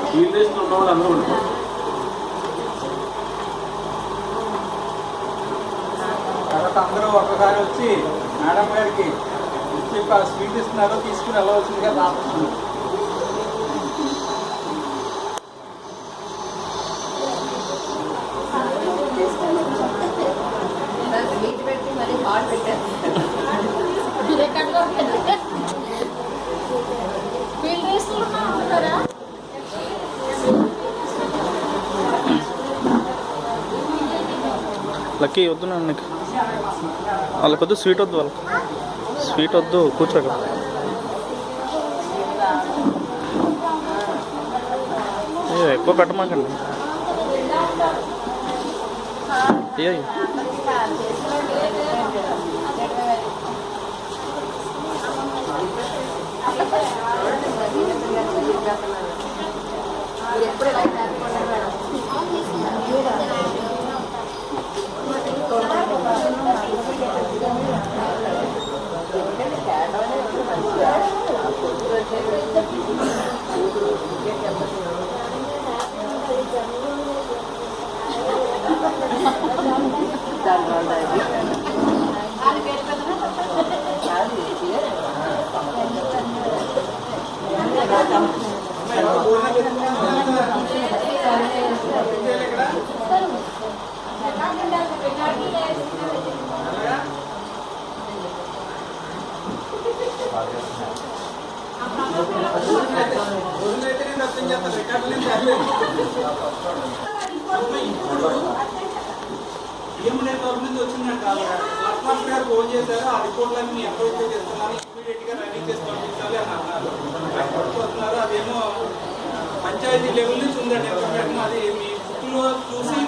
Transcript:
Sweet taste ఉన్న వాళ్ళు అందరూ ఉంటారు. తర్వాత అందరూ ఒక్కసారి వచ్చి మేడం గారికి స్వీట్ ఇస్తున్నారో తీసుకుని వెళ్ళవలసిందిగా రాస్తున్నాను. లక్కీ వద్దు నీకు, వాళ్ళకొద్దు స్వీట్ వద్దు, వాళ్ళకి స్వీట్ వద్దు, కూర్చో కదా. ఎక్కువ పెట్టమాకండి. ఏ గవర్నమెంట్ వచ్చిందంట, లక్ష్మణ్ గారు ఫోన్ చేశారు. ఆ రిపోర్ట్లన్నీ మీ ఎప్పుడైతే చేస్తున్నాను ఇమీడియట్ గా రెడీ చేసి పంపించాలి అని అన్నారు. వస్తున్నారు. అదేమో పంచాయతీ లెవెల్ నుంచి ఉందండి ఇన్ఫర్మేషన్. అది మీ బుక్లో చూసి